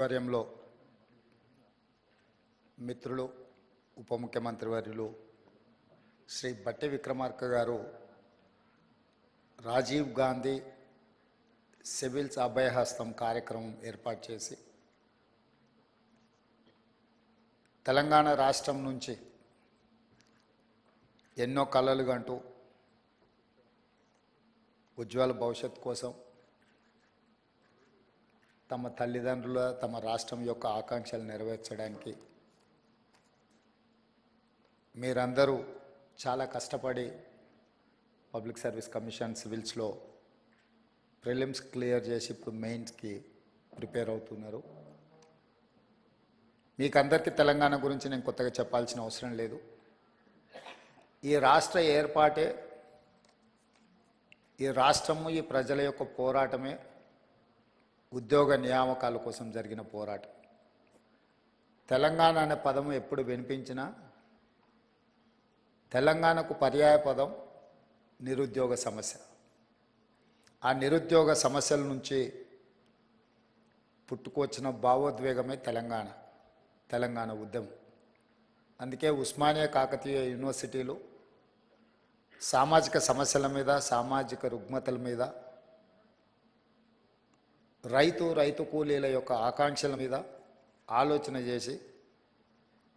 ఆధ్వర్యంలో మిత్రులు ఉప ముఖ్యమంత్రి వర్యులు శ్రీ బట్టి విక్రమార్క గారు రాజీవ్ గాంధీ సివిల్స్ అభయహస్తం కార్యక్రమం ఏర్పాటు చేసి తెలంగాణ రాష్ట్రం నుంచి ఎన్నో కలలు కంటూ ఉజ్వల భవిష్యత్తు కోసం తమ తల్లిదండ్రుల తమ రాష్ట్రం యొక్క ఆకాంక్షలు నెరవేర్చడానికి మీరందరూ చాలా కష్టపడి పబ్లిక్ సర్వీస్ కమిషన్ సివిల్స్లో ప్రిలిమ్స్ క్లియర్ చేసి ఇప్పుడు మెయిన్స్కి ప్రిపేర్ అవుతున్నారు. మీకు అందరికీ తెలంగాణ గురించి నేను కొత్తగా చెప్పాల్సిన అవసరం లేదు. ఈ రాష్ట్ర ఏర్పాటే, ఈ రాష్ట్రము ఈ ప్రజల యొక్క పోరాటమే ఉద్యోగ నియామకాల కోసం జరిగిన పోరాటం. తెలంగాణ అనే పదం ఎప్పుడు వినిపించినా తెలంగాణకు పర్యాయ పదం నిరుద్యోగ సమస్య. ఆ నిరుద్యోగ సమస్యల నుంచి పుట్టుకొచ్చిన భావోద్వేగమే తెలంగాణ ఉద్యమం. అందుకే ఉస్మానియా కాకతీయ యూనివర్సిటీలు సామాజిక సమస్యల మీద, సామాజిక రుగ్మతల మీద, రైతు కూలీల యొక్క ఆకాంక్షల మీద ఆలోచన చేసి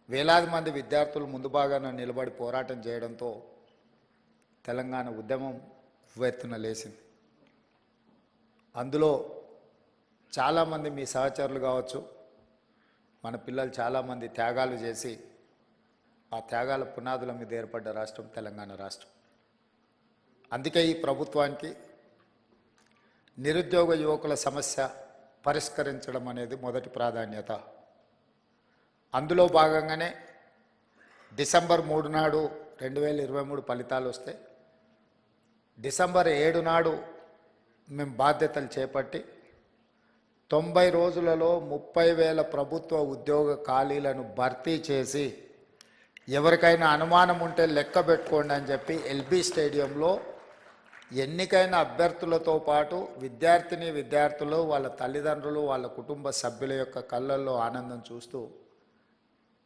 వేలాది మంది విద్యార్థులు ముందు భాగాన నిలబడి పోరాటం చేయడంతో తెలంగాణ ఉద్యమం ఉవ్వెత్తున లేచింది. అందులో చాలామంది మీ సహచరులు కావచ్చు, మన పిల్లలు చాలామంది త్యాగాలు చేసి ఆ త్యాగాల పునాదుల మీద ఏర్పడ్డ రాష్ట్రం తెలంగాణ రాష్ట్రం. అందుకే ఈ ప్రభుత్వానికి నిరుద్యోగ యువకుల సమస్య పరిష్కరించడం అనేది మొదటి ప్రాధాన్యత. అందులో భాగంగానే డిసెంబర్ 3 నాడు 2023 ఫలితాలు వస్తే డిసెంబర్ 7 నాడు మేము బాధ్యతలు చేపట్టి 90 రోజులలో 30,000 ప్రభుత్వ ఉద్యోగ ఖాళీలను భర్తీ చేసి ఎవరికైనా అనుమానం ఉంటే లెక్క పెట్టుకోండి అని చెప్పి ఎల్బీ స్టేడియంలో ఎన్నికైన అభ్యర్థులతో పాటు విద్యార్థులు, వాళ్ళ తల్లిదండ్రులు, వాళ్ళ కుటుంబ సభ్యుల యొక్క కళ్ళల్లో ఆనందం చూస్తూ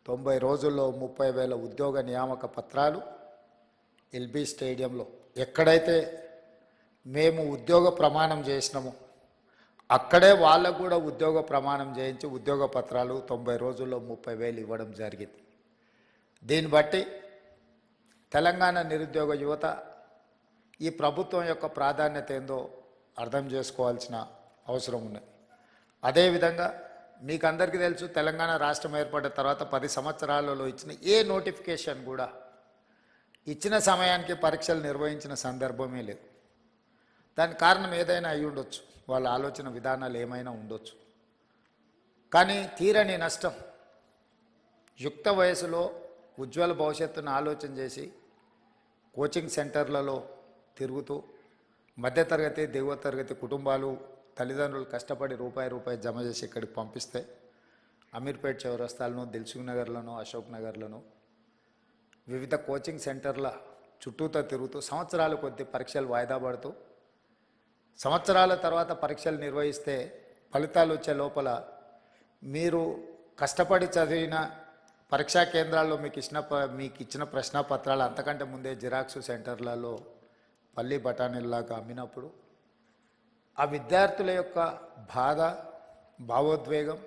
90 రోజుల్లో 30,000 ఉద్యోగ నియామక పత్రాలు ఎల్బీ స్టేడియంలో ఎక్కడైతే మేము ఉద్యోగ ప్రమాణం చేసినామో అక్కడే వాళ్ళకు కూడా ఉద్యోగ ప్రమాణం చేయించి ఉద్యోగ పత్రాలు 90 రోజుల్లో 30,000 ఇవ్వడం జరిగింది. దీన్ని బట్టి తెలంగాణ నిరుద్యోగ యువత ఈ ప్రభుత్వం యొక్క ప్రాధాన్యత ఏందో అర్థం చేసుకోవాల్సిన అవసరం ఉన్నది. అదేవిధంగా మీకు అందరికీ తెలుసు, తెలంగాణ రాష్ట్రం ఏర్పడిన తర్వాత 10 సంవత్సరాలలో ఇచ్చిన ఏ నోటిఫికేషన్ కూడా ఇచ్చిన సమయానికి పరీక్షలు నిర్వహించిన సందర్భమే లేదు. దానికి కారణం ఏదైనా అయి ఉండొచ్చు, వాళ్ళ ఆలోచన విధానాలు ఏమైనా ఉండొచ్చు. కానీ తీరని నష్టం, యుక్త వయసులో ఉజ్వల భవిష్యత్తును ఆలోచన చేసి కోచింగ్ సెంటర్లలో తిరుగుతూ మధ్యతరగతి, దిగువ తరగతి కుటుంబాలు తల్లిదండ్రులు కష్టపడి రూపాయి జమ చేసి ఇక్కడికి పంపిస్తే అమీర్పేట్ చౌరస్తాలను, దిల్సుఖ్ నగర్లను, అశోక్ నగర్లను వివిధ కోచింగ్ సెంటర్ల చుట్టూతో తిరుగుతూ సంవత్సరాల కొద్ది పరీక్షలు వాయిదా పడుతూ సంవత్సరాల తర్వాత పరీక్షలు నిర్వహిస్తే ఫలితాలు వచ్చే లోపల మీరు కష్టపడి చదివిన పరీక్షా కేంద్రాల్లో మీకు ఇచ్చిన ప్రశ్నాపత్రాలు అంతకంటే ముందే జిరాక్స్ సెంటర్లలో పల్లి బఠానీల్లాగా అమ్మినప్పుడు ఆ విద్యార్థుల యొక్క బాధ, భావోద్వేగం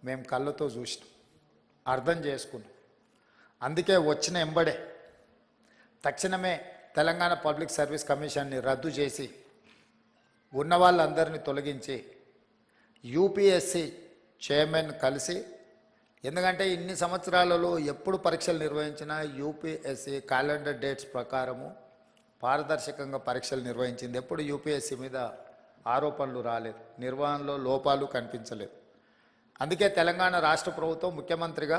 మేము కళ్ళతో చూసినాం, అర్థం చేసుకున్నాం. అందుకే వచ్చిన ఎంబడే తక్షణమే తెలంగాణ పబ్లిక్ సర్వీస్ కమిషన్ని రద్దు చేసి ఉన్న వాళ్ళందరినీ తొలగించి యూపీఎస్సీ చైర్మన్ కలిసి, ఎందుకంటే ఇన్ని సంవత్సరాలలో ఎప్పుడు పరీక్షలు నిర్వహించినా యూపీఎస్సీ క్యాలెండర్ డేట్స్ ప్రకారము పారదర్శకంగా పరీక్షలు నిర్వహించింది. ఎప్పుడు యూపీఎస్సీ మీద ఆరోపణలు రాలేదు, నిర్వహణలో లోపాలు కనిపించలేదు. అందుకే తెలంగాణ రాష్ట్ర ప్రభుత్వం ముఖ్యమంత్రిగా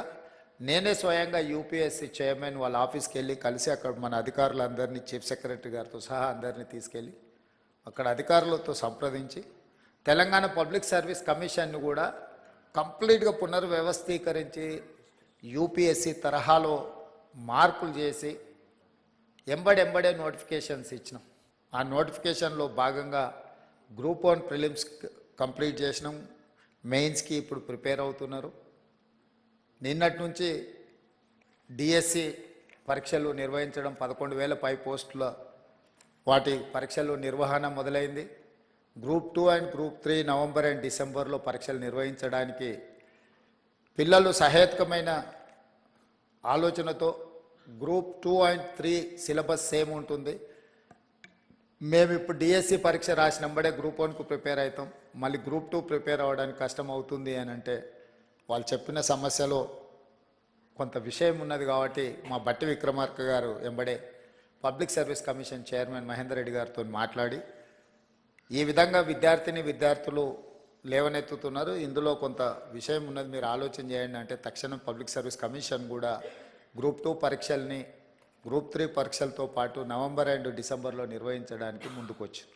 నేనే స్వయంగా యూపీఎస్సీ చైర్మన్ వాళ్ళ ఆఫీస్కి వెళ్ళి కలిసి అక్కడ మన అధికారులందరినీ, చీఫ్ సెక్రటరీ గారితో సహా అందరినీ తీసుకెళ్ళి అక్కడ అధికారులతో సంప్రదించి తెలంగాణ పబ్లిక్ సర్వీస్ కమిషన్ను కూడా కంప్లీట్గా పునర్వ్యవస్థీకరించి యూపీఎస్సీ తరహాలో మార్పులు చేసి ఎంబడే నోటిఫికేషన్స్ ఇచ్చినాం. ఆ నోటిఫికేషన్లో భాగంగా గ్రూప్ 1 ప్రిలిమ్స్ కంప్లీట్ చేసినాం, మెయిన్స్కి ఇప్పుడు ప్రిపేర్ అవుతున్నారు. నిన్నటి నుంచి డిఎస్సి పరీక్షలు నిర్వహించడం 11,000 పై పోస్టుల వాటి పరీక్షలు నిర్వహణ మొదలైంది. Group 2 and group 3 November and డిసెంబర్లో పరీక్షలు నిర్వహించడానికి పిల్లలు సహేతుకమైన ఆలోచనతో గ్రూప్ 2 అండ్ 3 సిలబస్ సేమ్ ఉంటుంది. మేము ఇప్పుడు డిఎస్సి పరీక్ష రాసినంబడే గ్రూప్ 1కు ప్రిపేర్ అవుతాం. మళ్ళీ గ్రూప్ 2 ప్రిపేర్ అవ్వడానికి కష్టం అవుతుంది అని అంటే వాళ్ళు చెప్పిన సమస్యలో కొంత విషయం ఉన్నది కాబట్టి మా బట్టి విక్రమార్క గారు ఎంబడే public service commission chairman Mahender Reddy గారితో మాట్లాడి ఈ విధంగా విద్యార్థులు లేవనెత్తుతున్నారు, ఇందులో కొంత విషయం ఉన్నది, మీరు ఆలోచన చేయండి అంటే తక్షణం పబ్లిక్ సర్వీస్ కమిషన్ కూడా గ్రూప్ 2 పరీక్షల్ని గ్రూప్ 3 పరీక్షలతో పాటు నవంబర్ అండ్ డిసెంబర్లో నిర్వహించడానికి ముందుకొచ్చింది.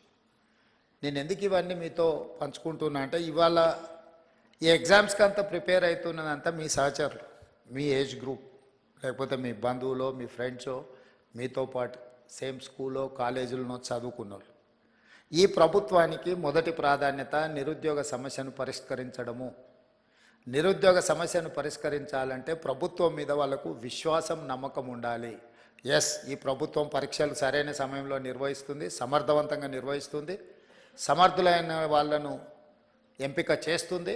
నేను ఎందుకు ఇవన్నీ మీతో పంచుకుంటున్నా అంటే ఇవాళ ఈ ఎగ్జామ్స్కి అంతా ప్రిపేర్ అవుతున్నదంతా మీ సహచరులు, మీ ఏజ్ గ్రూప్, లేకపోతే మీ బంధువులో మీ ఫ్రెండ్సో మీతో పాటు సేమ్ స్కూల్లో కాలేజీలో చదువుకున్న వాళ్ళు. ఈ ప్రభుత్వానికి మొదటి ప్రాధాన్యత నిరుద్యోగ సమస్యను పరిష్కరించడము. నిరుద్యోగ సమస్యను పరిష్కరించాలంటే ప్రభుత్వం మీద వాళ్ళకు విశ్వాసం, నమ్మకం ఉండాలి. ఎస్, ఈ ప్రభుత్వం పరీక్షలు సరైన సమయంలో నిర్వహిస్తుంది, సమర్థవంతంగా నిర్వహిస్తుంది, సమర్థులైన వాళ్ళను ఎంపిక చేస్తుంది,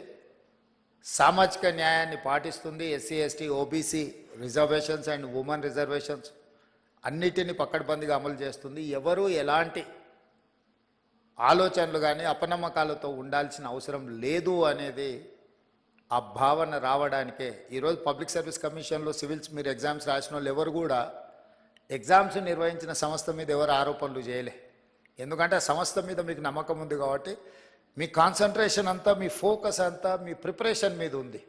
సామాజిక న్యాయాన్ని పాటిస్తుంది, SC ST OBC reservations and women reservations అన్నిటినీ పకడ్బందీగా అమలు చేస్తుంది. ఎవరు ఎలాంటి ఆలోచనలు కానీ అపనమ్మకాలతో ఉండాల్సిన అవసరం లేదు అనేది ఆ భావన రావడానికే ఈరోజు పబ్లిక్ సర్వీస్ కమిషన్లో సివిల్స్ మీరు ఎగ్జామ్స్ రాసిన వాళ్ళు ఎవరు కూడా ఎగ్జామ్స్ నిర్వహించిన సంస్థ మీద ఎవరు ఆరోపణలు చేయలే. ఎందుకంటే ఆ సంస్థ మీద మీకు నమ్మకం ఉంది కాబట్టి మీ కాన్సన్ట్రేషన్ అంతా, మీ ఫోకస్ అంతా మీ ప్రిపరేషన్ మీద ఉంది.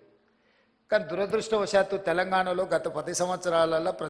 కానీ దురదృష్టవశాత్తు తెలంగాణలో గత 10 సంవత్సరాలలో